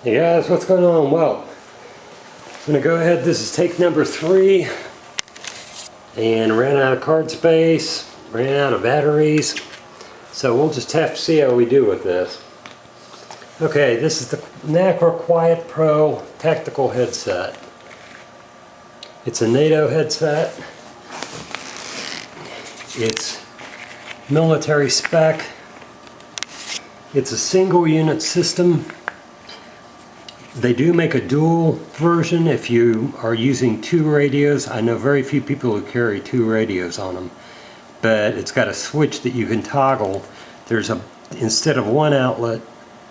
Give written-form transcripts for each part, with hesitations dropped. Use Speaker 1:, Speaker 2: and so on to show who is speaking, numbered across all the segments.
Speaker 1: Hey guys, what's going on? Well, I'm going to go ahead, this is take number 3, and ran out of card space, ran out of batteries, so we'll just have to see how we do with this. Okay, this is the Nacre Quietpro tactical headset. It's a NATO headset. It's military spec. It's a single unit system. They do make a dual version if you are using 2 radios. I know very few people who carry 2 radios on them, but it's got a switch that you can toggle. There's instead of 1 outlet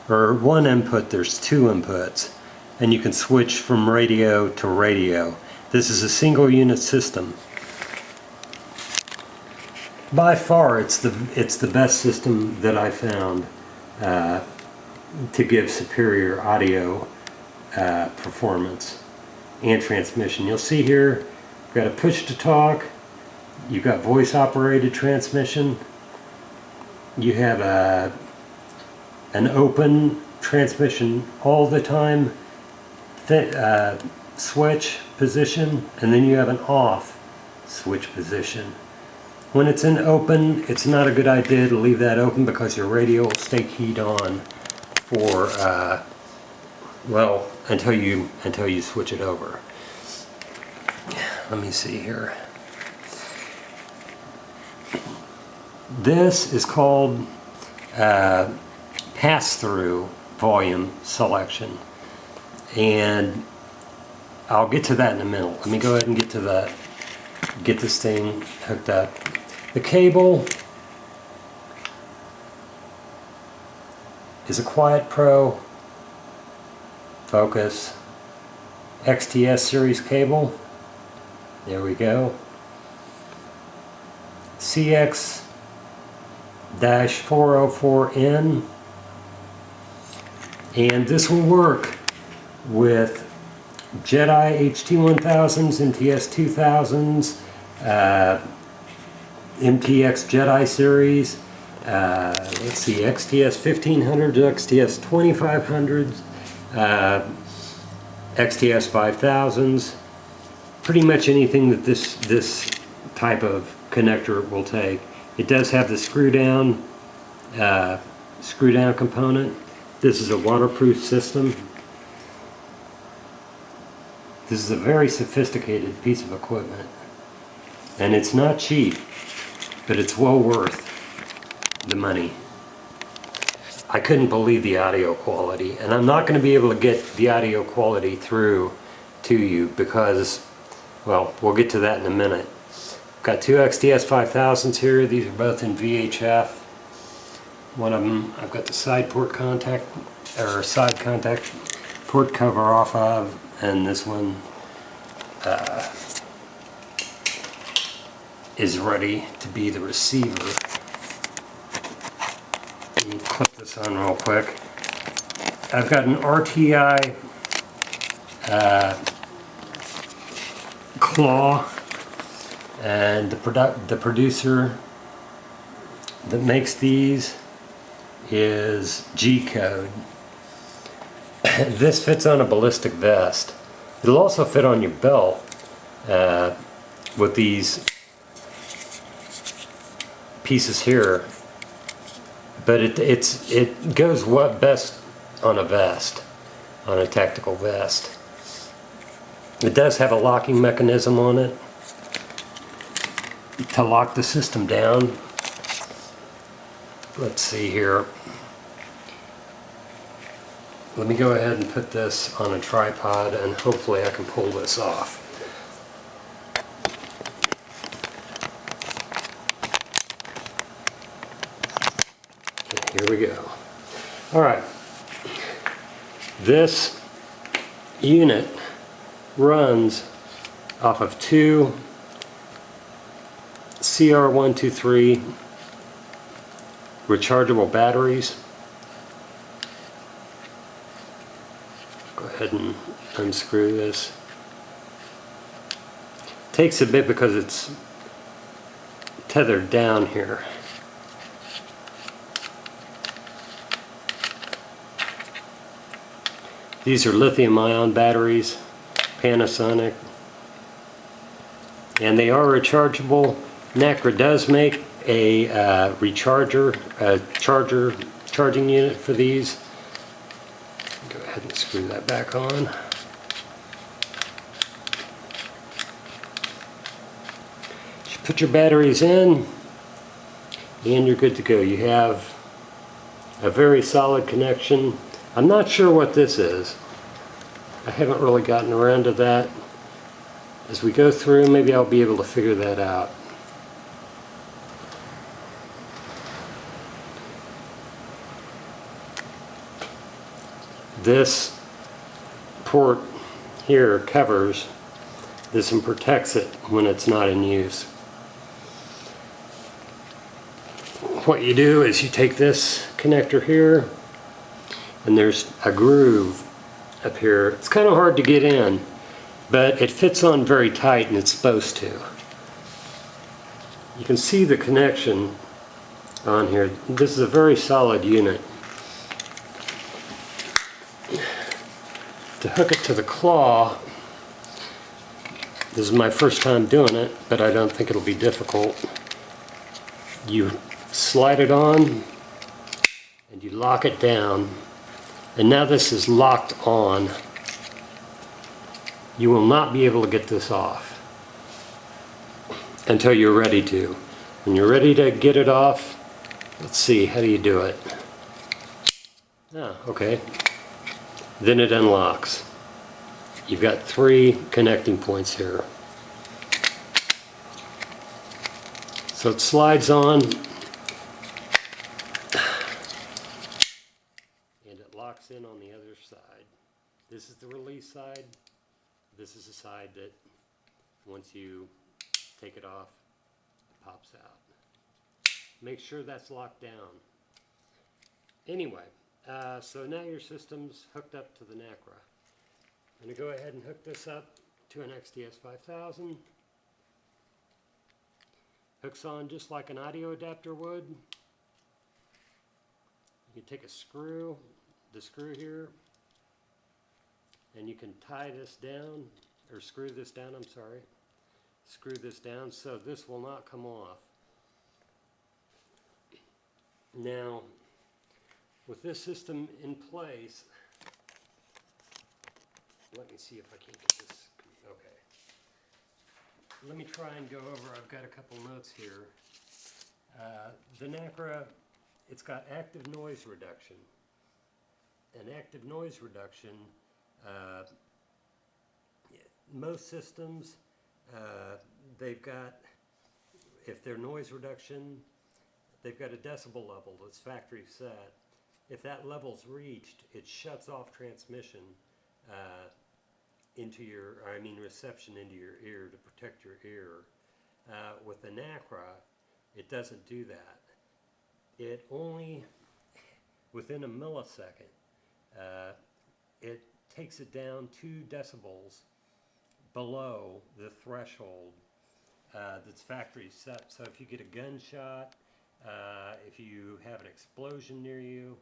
Speaker 1: or 1 input, there's 2 inputs, and you can switch from radio to radio. This is a single unit system. By far, it's the best system that I found to give superior audio performance and transmission. You'll see here, you've got a push to talk, you've got voice operated transmission, you have an open transmission all the time switch position, and then you have an off switch position. When it's in open, it's not a good idea to leave that open because your radio will stay keyed on for well, until you switch it over. Let me see here. This is called pass-through volume selection, and I'll get to that in a minute. Let me go ahead and get to that. Get this thing hooked up. The cable is a Quietpro Focus XTS series cable. There we go. CX-404N, and this will work with Jedi HT1000s, MTS2000s, MTX Jedi series, let's see, XTS1500s, XTS2500s, XTS5000s, pretty much anything that this type of connector will take. It does have the screw down component. This is a waterproof system. This is a very sophisticated piece of equipment, and it's not cheap, but it's well worth the money. I couldn't believe the audio quality, and I'm not going to be able to get the audio quality through to you because, well, we'll get to that in a minute. Got 2 XTS5000s here. These are both in VHF. One of them I've got the side port contact, or side contact port cover off of, and this one is ready to be the receiver. Let me clip this on real quick. I've got an RTI claw, and the producer that makes these is G-code. This fits on a ballistic vest. It'll also fit on your belt with these pieces here, but it goes best on a vest, on a tactical vest. It does have a locking mechanism on it to lock the system down. Let's see here. Let me go ahead and put this on a tripod, and hopefully I can pull this off. Okay, here we go. Alright. This unit runs off of 2 CR123 rechargeable batteries. Go ahead and unscrew this. Takes a bit because it's tethered down here. These are lithium-ion batteries, Panasonic, and they are rechargeable. Nacre does make a charging unit for these. Go ahead and screw that back on. You put your batteries in, and you're good to go. You have a very solid connection. I'm not sure what this is. I haven't really gotten around to that. As we go through, maybe I'll be able to figure that out. This port here covers this and protects it when it's not in use. What you do is you take this connector here, and there's a groove up here. It's kind of hard to get in, but it fits on very tight, and it's supposed to. You can see the connection on here. This is a very solid unit. To hook it to the claw, this is my first time doing it, but I don't think it'll be difficult. You slide it on, and you lock it down, and now this is locked on. You will not be able to get this off until you're ready to. When you're ready to get it off, let's see, how do you do it? Ah, okay. Then it unlocks. You've got 3 connecting points here. So it slides on, and it locks in on the other side. This is the release side. This is the side that once you take it off, it pops out. Make sure that's locked down. Anyway, so now your system's hooked up to the Nacre. I'm going to go ahead and hook this up to an XTS5000. Hooks on just like an audio adapter would. You can take a screw, the screw here, and you can tie this down, or screw this down, I'm sorry. Screw this down so this will not come off. Now, with this system in place, let me see if I can get this. Okay. Let me try and go over. I've got a couple notes here. The Nacre, it's got active noise reduction. And active noise reduction, most systems, they've got, if they're noise reduction, they've got a decibel level that's factory set. If that level's reached, it shuts off transmission into your, reception into your ear to protect your ear. With the Nacre, it doesn't do that. It only, within a millisecond, it takes it down 2 decibels below the threshold that's factory set. So if you get a gunshot, if you have an explosion near you,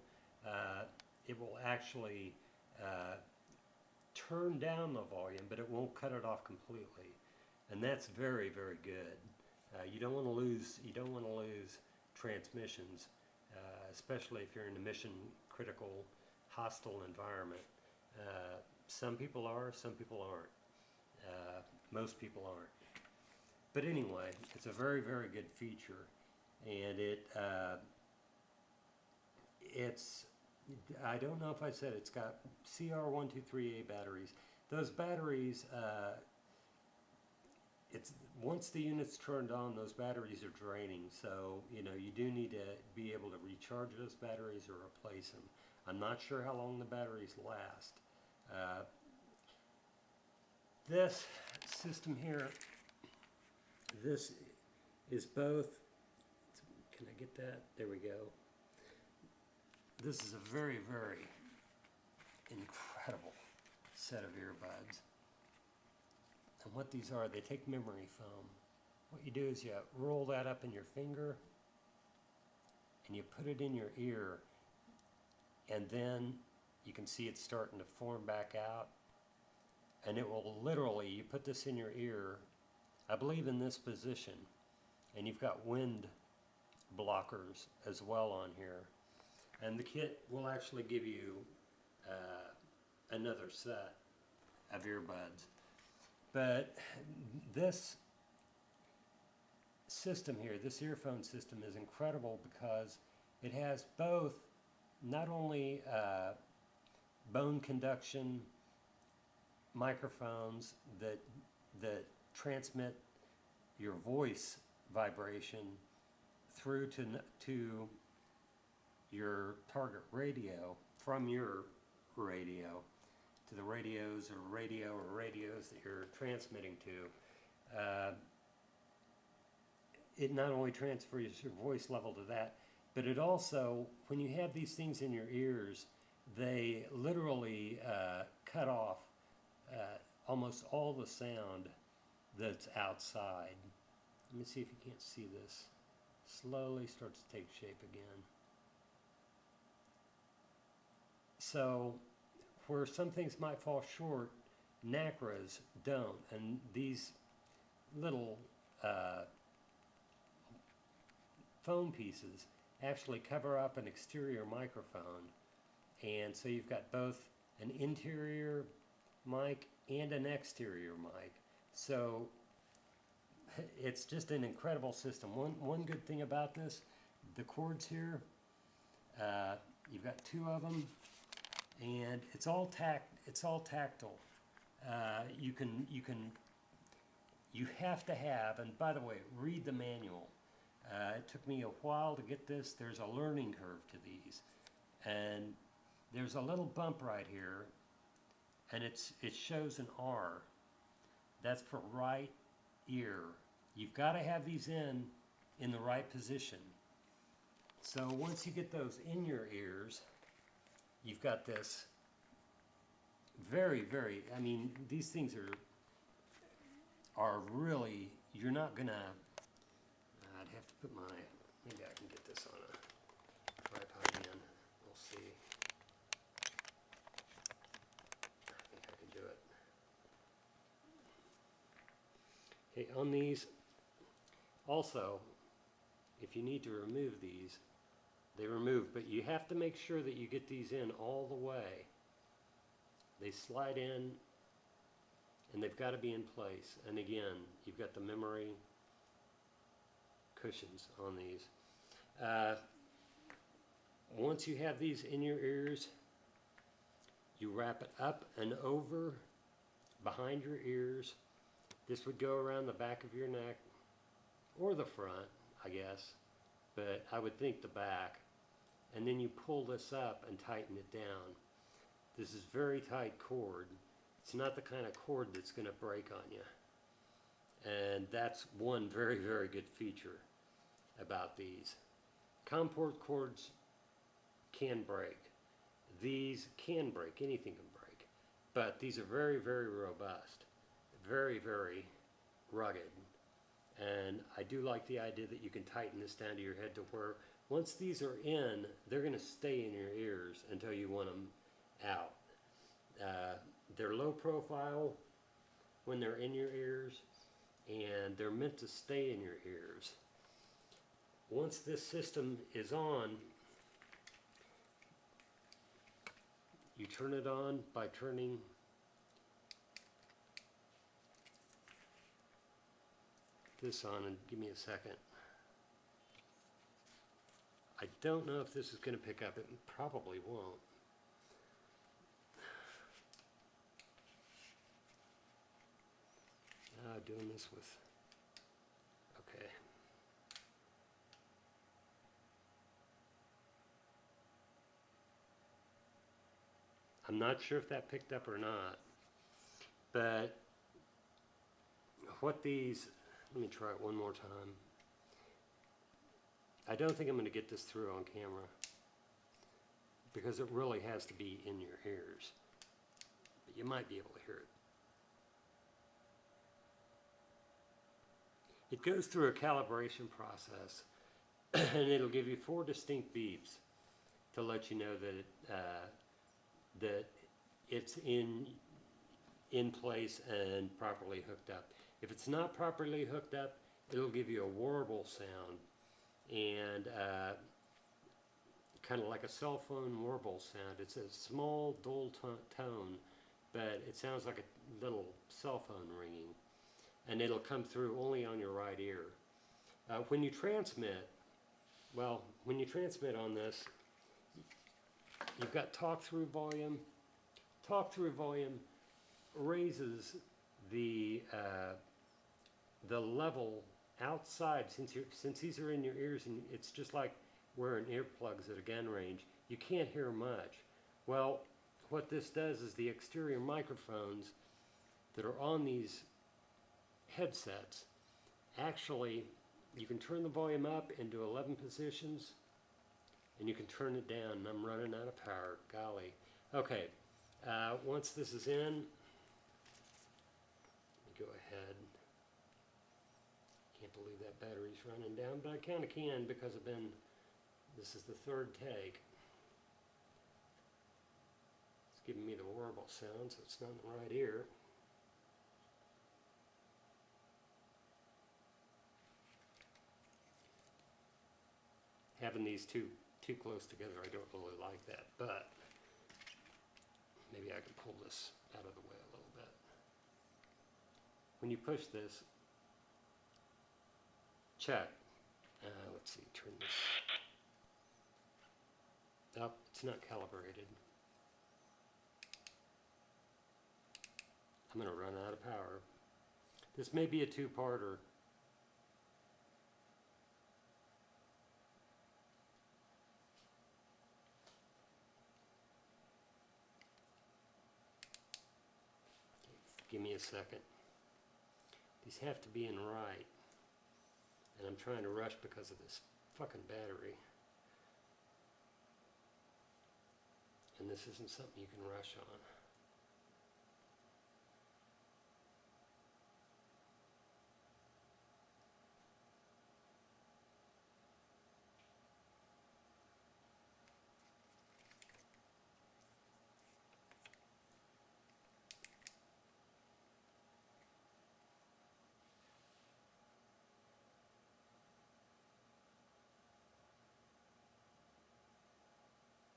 Speaker 1: it will actually turn down the volume, but it won't cut it off completely, and that's very, very good. You don't want to lose transmissions, especially if you're in a mission-critical, hostile environment. Some people are, some people aren't. Most people aren't. But anyway, it's a very, very good feature, and it's, I don't know if I said it's got CR123A batteries. Those batteries, it's once the unit's turned on, those batteries are draining. So you do need to be able to recharge those batteries or replace them. I'm not sure how long the batteries last. This system here, this is both. Can I get that? There we go. This is a very, very incredible set of earbuds. And what these are, they take memory foam. What you do is you roll that up in your finger and you put it in your ear, and then You can see it's starting to form back out. And it will literally, you put this in your ear, I believe in this position, and you've got wind blockers as well on here. And the kit will actually give you another set of earbuds. But this system here, this earphone system, is incredible because it has both not only bone conduction microphones that transmit your voice vibration through to your target radio from your radio to the radios that you're transmitting to. It not only transfers your voice level to that, but it also, when you have these things in your ears, they literally cut off almost all the sound that's outside. Let me see if you can't see this. Slowly starts to take shape again. So where some things might fall short, Nacres don't. And these little foam pieces actually cover up an exterior microphone. And so you've got both an interior mic and an exterior mic. So it's just an incredible system. One good thing about this, the cords here, you've got two of them, and it's all tactile. You have to have, and by the way, read the manual. It took me a while to get this. There's a learning curve to these, and there's a little bump right here, and it shows an R. That's for right ear. You've got to have these in the right position. So once you get those in your ears, you've got this very, very, I mean, these things are really, you're not gonna, I'd have to put my, maybe I can get this on a tripod again. We'll see. I think I can do it. Okay, on these, also, if you need to remove these, they remove, but you have to make sure that you get these in all the way. They slide in, and they've got to be in place. And again, you've got the memory cushions on these. Once you have these in your ears, you wrap it up and over behind your ears. This would go around the back of your neck, or the front, I guess, but I would think the back. And then you pull this up and tighten it down. This is very tight cord. It's not the kind of cord that's going to break on you. And that's one very, very good feature about these. COM-port cords can break. These can break. Anything can break. But these are very, very robust. Very, very rugged. And I do like the idea that you can tighten this down to your head to where once these are in, they're going to stay in your ears until you want them out. They're low profile when they're in your ears, and they're meant to stay in your ears. Once this system is on, you turn it on by turning this on, and give me a second. I don't know if this is going to pick up. It probably won't. Doing this with, okay. I'm not sure if that picked up or not, but what these, let me try it one more time. I don't think I'm going to get this through on camera because it really has to be in your ears, but you might be able to hear it. It goes through a calibration process, and it'll give you 4 distinct beeps to let you know that that it's in place and properly hooked up. If it's not properly hooked up, it'll give you a warble sound, and kind of like a cell phone warble sound. It's a small, dull tone, but it sounds like a little cell phone ringing, and it'll come through only on your right ear. When you transmit, well, when you transmit on this, you've got talk-through volume. Talk-through volume raises the level outside, since these are in your ears, and it's just like wearing earplugs at a gun range. You can't hear much. Well, what this does is the exterior microphones that are on these headsets, actually, you can turn the volume up into 11 positions, and you can turn it down, and I'm running out of power, golly. Okay, once this is in, let me go ahead. Can't believe that battery's running down, but I kind of can because this is the third take. It's giving me the warble sound, so it's not in the right ear. Having these too close together, I don't really like that, but maybe I can pull this out of the way a little bit. When you push this, check. Let's see, turn this. Oh, it's not calibrated. I'm going to run out of power. This may be a two-parter. Give me a second. These have to be in right. And I'm trying to rush because of this fucking battery. And this isn't something you can rush on.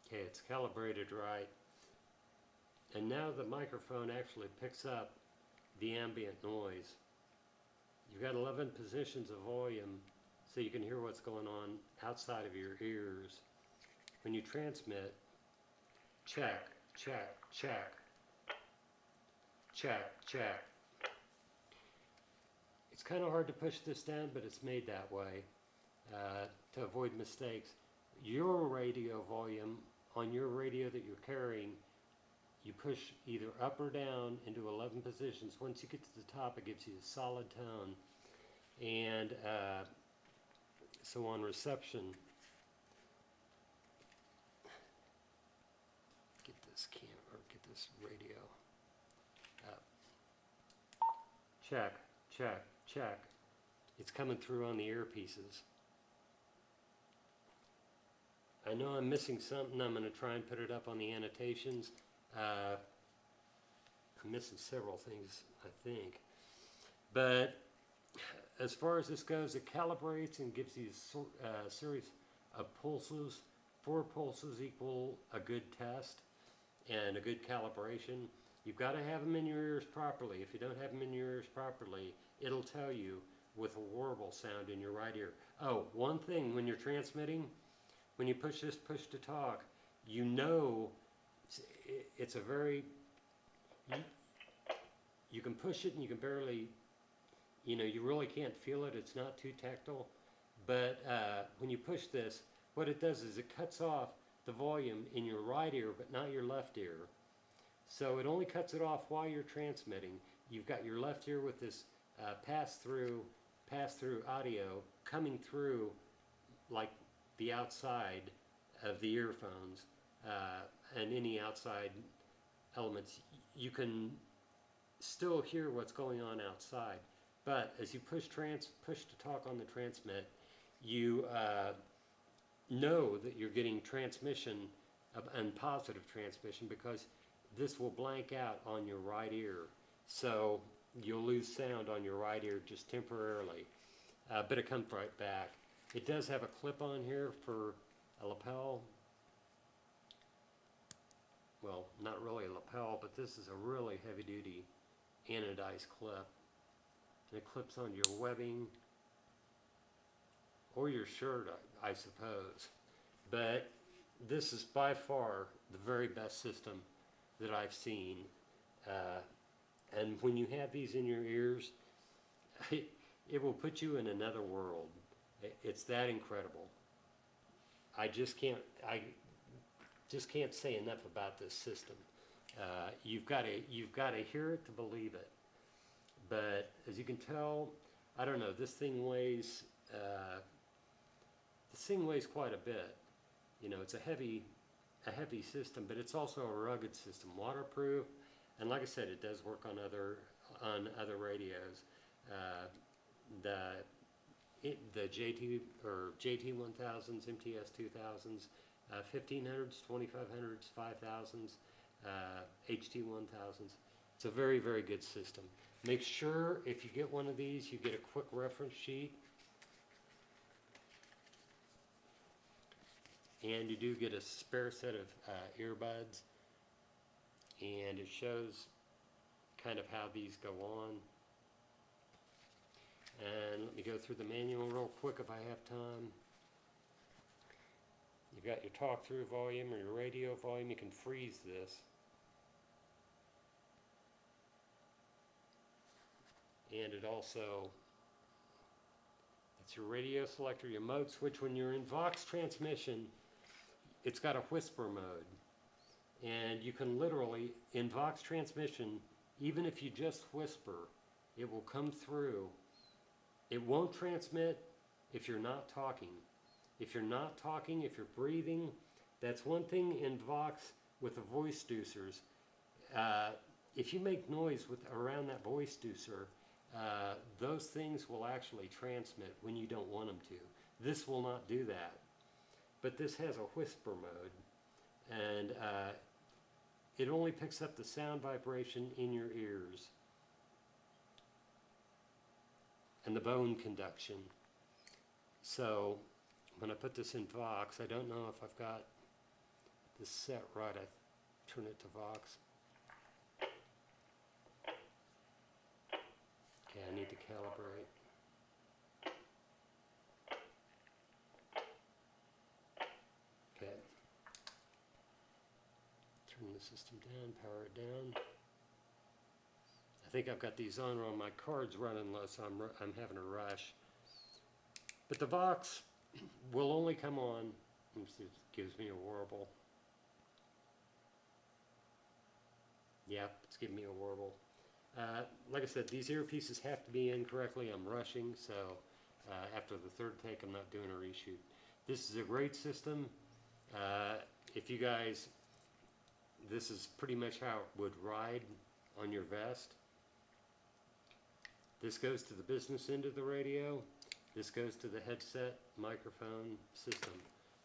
Speaker 1: Okay, it's calibrated right. And now the microphone actually picks up the ambient noise. You've got 11 positions of volume, so you can hear what's going on outside of your ears. When you transmit, check, check, check, check, check. It's kind of hard to push this down, but it's made that way to avoid mistakes. Your radio volume on your radio that you're carrying, you push either up or down into 11 positions. Once you get to the top, it gives you a solid tone. And so on reception, get this camera, or get this radio up. Check, check, check. It's coming through on the earpieces. I know I'm missing something. I'm going to try and put it up on the annotations. I'm missing several things, I think. But as far as this goes, it calibrates and gives you a series of pulses. 4 pulses equal a good test and a good calibration. You've got to have them in your ears properly. If you don't have them in your ears properly, it'll tell you with a warble sound in your right ear. Oh, one thing, when you're transmitting, when you push this push to talk, you know it's a very, you can push it and you can barely, you really can't feel it. It's not too tactile. But when you push this, what it does is it cuts off the volume in your right ear, but not your left ear. So it only cuts it off while you're transmitting. You've got your left ear with this pass-through audio coming through like the outside of the earphones and any outside elements. You can still hear what's going on outside, but as you push to talk on the transmit, you know that you're getting transmission and positive transmission, because this will blank out on your right ear. So you'll lose sound on your right ear just temporarily, but it comes right back. It does have a clip on here for a lapel. Well, not really a lapel, but this is a really heavy-duty anodized clip. And it clips on your webbing or your shirt, I suppose. But this is by far the very best system that I've seen. And when you have these in your ears, it will put you in another world. It's that incredible. I just can't say enough about this system. You've got to hear it to believe it. But as you can tell, I don't know, this thing weighs quite a bit. You know, it's a heavy system, but it's also a rugged system, waterproof, and like I said, it does work on other radios. The JT1000s, MTS2000s, 1500s, 2500s, 5000s, HT1000s. It's a very, very good system. Make sure if you get one of these, you get a quick reference sheet. And you do get a spare set of earbuds. And it shows kind of how these go on. And let me go through the manual real quick if I have time. You've got your talk-through volume or your radio volume. You can freeze this. And it also, it's your radio selector, your mode switch. When you're in Vox transmission, it's got a whisper mode. And you can literally, in Vox transmission, even if you just whisper, it will come through. It won't transmit if you're not talking. If you're not talking, if you're breathing, that's one thing in Vox with the voice deucers. If you make noise around that voice deucer, those things will actually transmit when you don't want them to. This will not do that. But this has a whisper mode, and it only picks up the sound vibration in your ears and the bone conduction. So when I put this in Vox, I don't know if I've got this set right. I turn it to Vox. Okay, I need to calibrate. Okay. Turn the system down, power it down. I think I've got these on while my card's running low, so I'm having a rush. But the Vox will only come on, it gives me a warble. Yep, it's giving me a warble. Like I said, these earpieces have to be in correctly. I'm rushing, so after the third take, I'm not doing a reshoot. This is a great system. If you guys, this is pretty much how it would ride on your vest. This goes to the business end of the radio. This goes to the headset microphone system.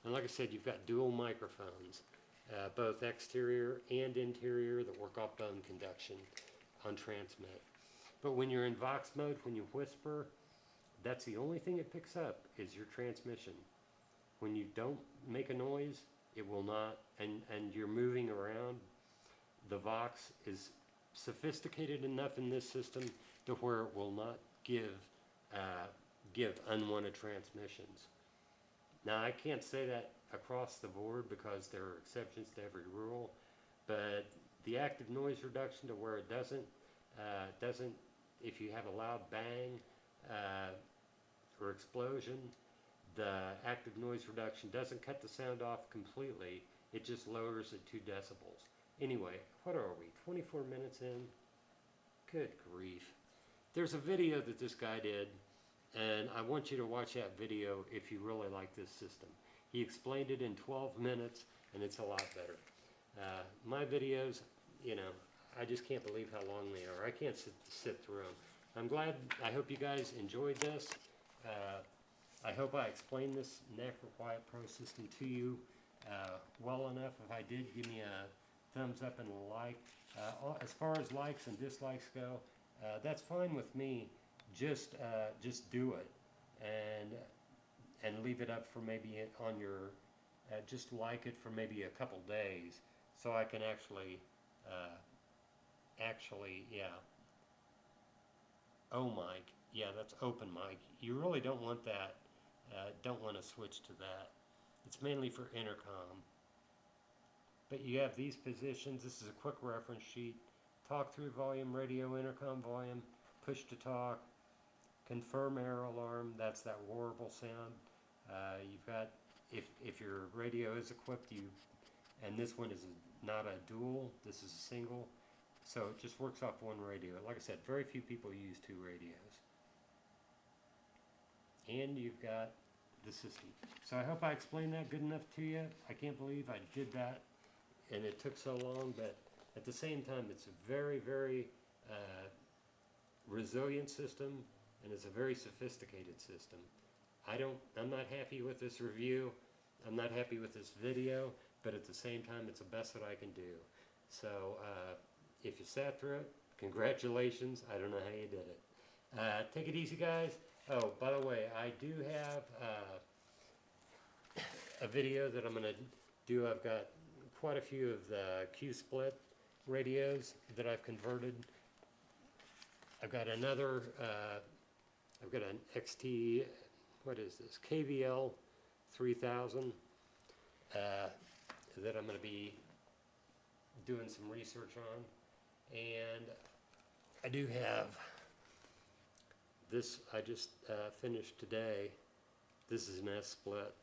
Speaker 1: And like I said, you've got dual microphones, both exterior and interior, that work off bone conduction on transmit. But when you're in Vox mode, when you whisper, that's the only thing it picks up is your transmission. When you don't make a noise, it will not, and you're moving around, the Vox is sophisticated enough in this system to where it will not give unwanted transmissions. Now, I can't say that across the board because there are exceptions to every rule, but the active noise reduction to where it doesn't, if you have a loud bang or explosion, the active noise reduction doesn't cut the sound off completely, it just lowers it 2 decibels. Anyway, what are we, 24 minutes in? Good grief. There's a video that this guy did, and I want you to watch that video if you really like this system. He explained it in 12 minutes, and it's a lot better. My videos, you know, I just can't believe how long they are. I can't sit through them. I hope you guys enjoyed this. I hope I explained this Nacre Quietpro system to you well enough. If I did, give me a thumbs up and a like. As far as likes and dislikes go, that's fine with me. Just do it and leave it up for maybe on your just like it for maybe a couple days, so I can actually yeah. Oh mic, yeah, that's open mic. You really don't want that. Don't want to switch to that. It's mainly for intercom. But you have these positions. This is a quick reference sheet. Talk through volume, radio, intercom volume, push to talk, confirm error alarm. That's that horrible sound. You've got, if your radio is equipped, and this one is not a dual, this is a single. So it just works off one radio. Like I said, very few people use two radios. And you've got the system. So I hope I explained that good enough to you. I can't believe I did that and it took so long, but at the same time it's a very, very resilient system, and it's a very sophisticated system. I'm not happy with this review, I'm not happy with this video, but at the same time it's the best that I can do. So if you sat through it, congratulations. I don't know how you did it. Take it easy, guys. Oh, by the way, I do have a video that I'm going to do. I've got quite a few of the Q-split radios that I've converted. I've got another, I've got an XT, what is this, KVL 3000 that I'm going to be doing some research on. And I do have this I just finished today. This is an S-split.